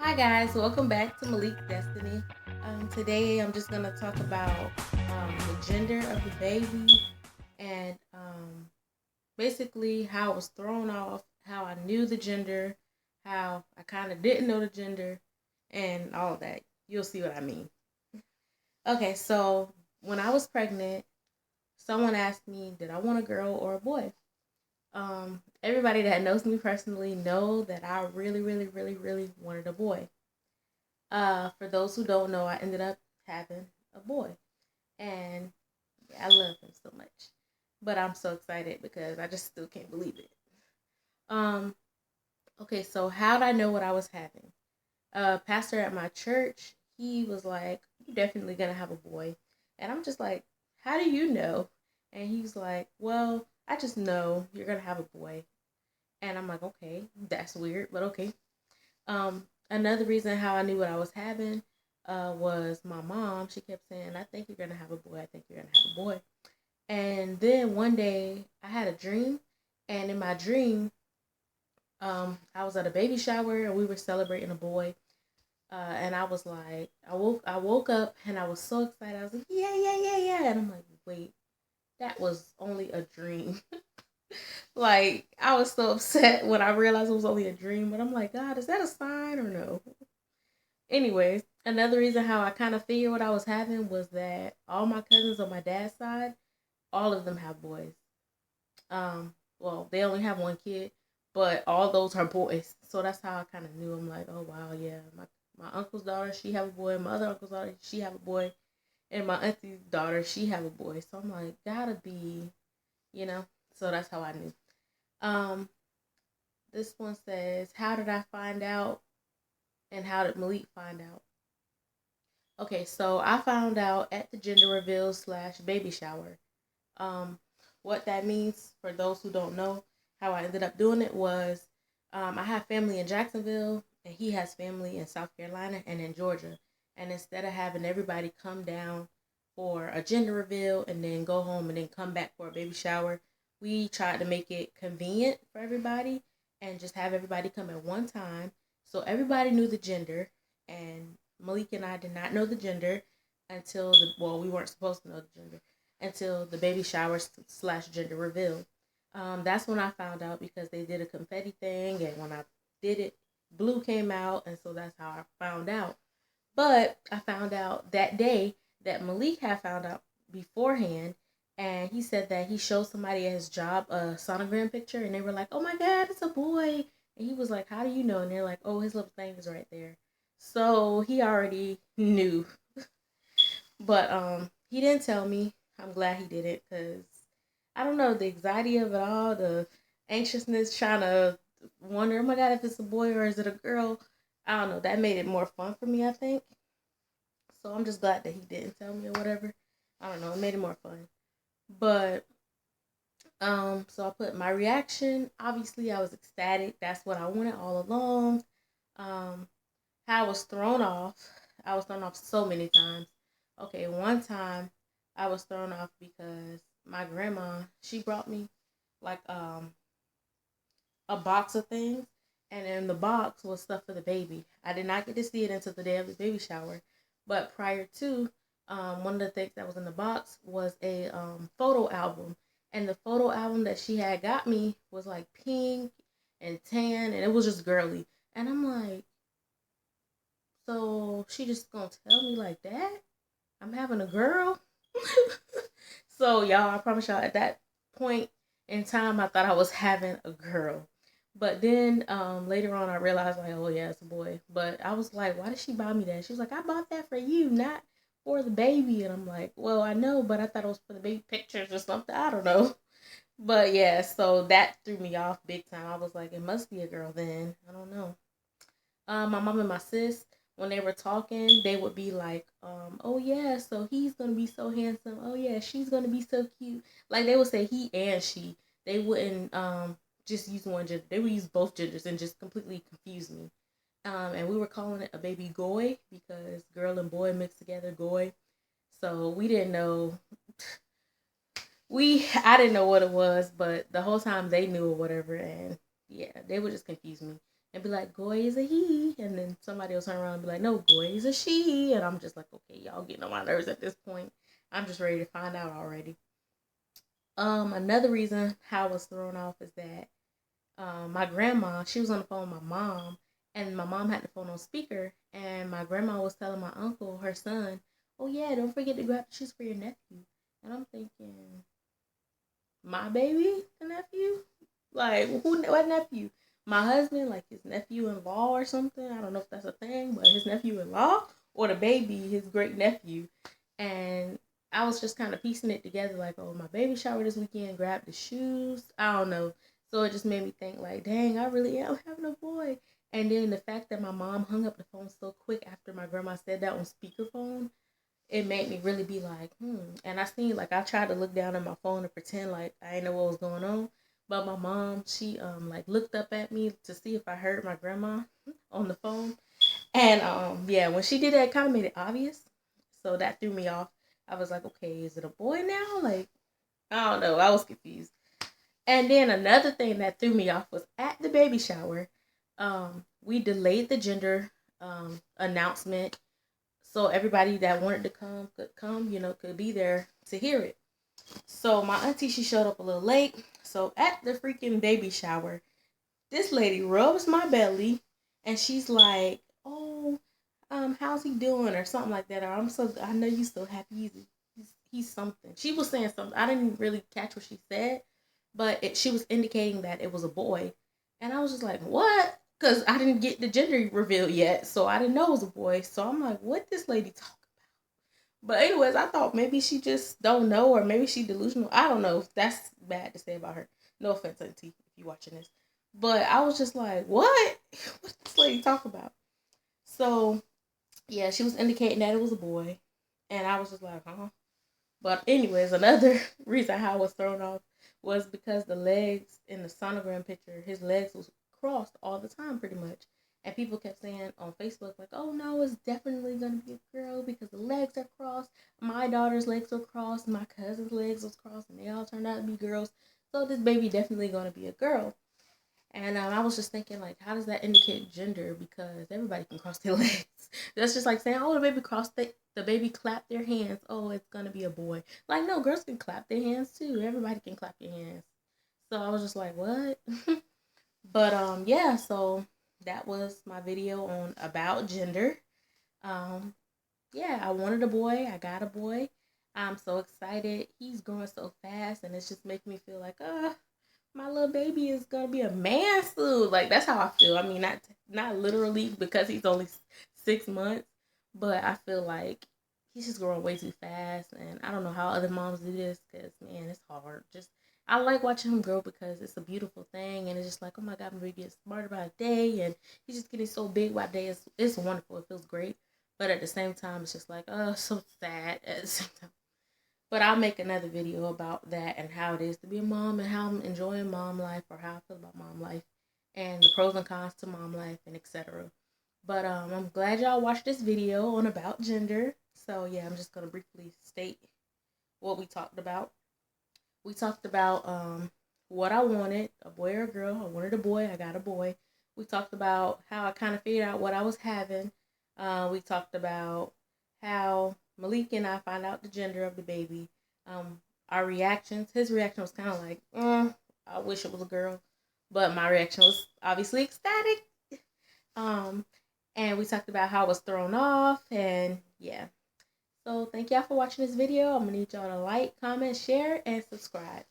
Hi guys, welcome back to Malik Destiny. Today I'm just gonna talk about the gender of the baby and basically how I was thrown off, how I knew the gender, how I kind of didn't know the gender, and all of that. You'll see what I mean. Okay, so when I was pregnant, someone asked me, did I want a girl or a boy? Everybody that knows me personally know that I really, really, really, really wanted a boy. For those who don't know, I ended up having a boy, and I love him so much. But I'm so excited because I just still can't believe it. Um, okay, so how did I know what I was having? Pastor at my church, he was like, "You're definitely gonna have a boy," and I'm just like, "How do you know?" And he was like, "Well, I just know you're gonna have a boy," and I'm like, "Okay, that's weird, but okay." Another reason how I knew what I was having was my mom. She kept saying, "I think you're gonna have a boy. I think you're gonna have a boy." And then one day I had a dream, and in my dream, I was at a baby shower and we were celebrating a boy. And I was like, I woke up and I was so excited. I was like, yeah, yeah, yeah, yeah. And I'm like, wait, that was only a dream. Like I was so upset when I realized it was only a dream. But I'm like, God, is that a sign or no? Anyways, another reason how I kind of figured what I was having was that all my cousins on my dad's side, all of them have boys. Well, they only have one kid, but all those are boys. So that's how I kind of knew. I'm like, oh wow, yeah. My uncle's daughter, she have a boy. My other uncle's daughter, she have a boy, and my auntie's daughter, she have a boy. So I'm like, gotta be, you know. So that's how I knew. Um, this one says, how did I find out, and how did Malik find out? Okay, so I found out at the gender reveal slash baby shower. Um, what that means for those who don't know, how I ended up doing it was I have family in Jacksonville and he has family in South Carolina and in Georgia. And instead of having everybody come down for a gender reveal and then go home and then come back for a baby shower, we tried to make it convenient for everybody and just have everybody come at one time. So everybody knew the gender, and Malik and I did not know the gender until we weren't supposed to know the gender until the baby shower slash gender reveal. That's when I found out because they did a confetti thing, and when I did it, blue came out, and so that's how I found out. But I found out that day that Malik had found out beforehand, and he said that he showed somebody at his job a sonogram picture, and they were like, "Oh my God, it's a boy!" And he was like, "How do you know?" And they're like, "Oh, his little thing is right there." So he already knew, but he didn't tell me. I'm glad he didn't, because I don't know, the anxiety of it all, the anxiousness, trying to wonder, oh my God, if it's a boy or is it a girl. I don't know. That made it more fun for me, I think. So I'm just glad that he didn't tell me or whatever. I don't know. It made it more fun. But so I put my reaction. Obviously, I was ecstatic. That's what I wanted all along. Um, how I was thrown off. I was thrown off so many times. Okay, one time I was thrown off because my grandma, she brought me like a box of things, and in the box was stuff for the baby. I did not get to see it until the day of the baby shower, but prior to, one of the things that was in the box was a photo album, and the photo album that she had got me was like pink and tan, and it was just girly, and I'm like, so she just gonna tell me like that? I'm having a girl? So y'all, I promise y'all, at that point in time, I thought I was having a girl. But then later on, I realized like, oh yeah, it's a boy. But I was like, why did she buy me that? She was like, I bought that for you, not for the baby. And I'm like, well, I know, but I thought it was for the baby pictures or something. I don't know. But yeah, so that threw me off big time. I was like, it must be a girl then. I don't know. My mom and my sis, when they were talking, they would be like, oh yeah, so he's gonna be so handsome. Oh yeah, she's gonna be so cute. Like they would say he and she. They wouldn't just use one gender. They would use both genders and just completely confuse me. And we were calling it a baby goy because girl and boy mixed together, goy. So we didn't know. I didn't know what it was, but the whole time they knew or whatever, and yeah, they would just confuse me. and be like, "Goy is a he," and then somebody will turn around and be like, "No, Goy is a she," and I'm just like, "Okay, y'all getting on my nerves at this point. I'm just ready to find out already." Another reason how I was thrown off is that my grandma, she was on the phone with my mom, and my mom had the phone on speaker, and my grandma was telling my uncle, her son, "Oh yeah, don't forget to grab the shoes for your nephew." And I'm thinking, my baby, the nephew, like who? What nephew? My husband, like his nephew-in-law or something. I don't know if that's a thing, but his nephew-in-law or the baby, his great nephew. And I was just kind of piecing it together, like, oh, my baby shower this weekend, grab the shoes. I don't know. So it just made me think, like, dang, I really am having a boy. And then the fact that my mom hung up the phone so quick after my grandma said that on speakerphone, it made me really be like, And I seen, like, I tried to look down at my phone and pretend like I didn't know what was going on. But my mom, she like looked up at me to see if I heard my grandma on the phone. And yeah, when she did that, it kind of made it obvious. So that threw me off. I was like, okay, is it a boy now? Like, I don't know. I was confused. And then another thing that threw me off was at the baby shower, we delayed the gender announcement so everybody that wanted to come could come, could be there to hear it. So my auntie, she showed up a little late. So at the freaking baby shower, this lady rubs my belly and she's like, "Oh, how's he doing?" or something like that. Or I know you so happy he's something. She was saying something. I didn't really catch what she said, but she was indicating that it was a boy. And I was just like, "What?" Because I didn't get the gender reveal yet. So I didn't know it was a boy. So I'm like, what this lady talking? But anyways, I thought maybe she just don't know, or maybe she delusional. I don't know. That's bad to say about her. No offense, Auntie, if you watching this. But I was just like, what? What's this lady talk about? So yeah, she was indicating that it was a boy, and I was just like, huh. But anyways, another reason how I was thrown off was because the legs in the sonogram picture, his legs was crossed all the time, pretty much. And people kept saying on Facebook, like, "Oh no, it's definitely gonna be a girl because the legs are crossed. My daughter's legs were crossed, my cousin's legs was crossed, and they all turned out to be girls. So this baby definitely gonna be a girl." And I was just thinking, like, how does that indicate gender? Because everybody can cross their legs. That's just like saying, oh, the baby crossed the baby clapped their hands. Oh, it's gonna be a boy. Like, no, girls can clap their hands too. Everybody can clap their hands. So I was just like, what? But yeah. So that was my video on about gender. Um, yeah, I wanted a boy. I got a boy. I'm so excited. He's growing so fast, and it's just making me feel like, my little baby is gonna be a man soon. Like that's how I feel. I mean, not literally because he's only 6 months, but I feel like he's just growing way too fast, and I don't know how other moms do this because man, it's hard. Just I like watching him grow because it's a beautiful thing, and it's just like, oh my god, my baby gets smarter by the day, and he's just getting so big by the day. It's wonderful. It feels great, but at the same time, it's just like, oh, so sad at the same time. But I'll make another video about that and how it is to be a mom and how I'm enjoying mom life or how I feel about mom life and the pros and cons to mom life and etc. But I'm glad y'all watched this video on about gender. So yeah, I'm just gonna briefly state what we talked about. We talked about what I wanted, a boy or a girl. I wanted a boy, I got a boy. We talked about how I kind of figured out what I was having. We talked about how Malik and I found out the gender of the baby. Our reactions. His reaction was kind of like, I wish it was a girl, but my reaction was obviously ecstatic. Um, and we talked about how I was thrown off, and yeah. So thank y'all for watching this video. I'm gonna need y'all to like, comment, share, and subscribe.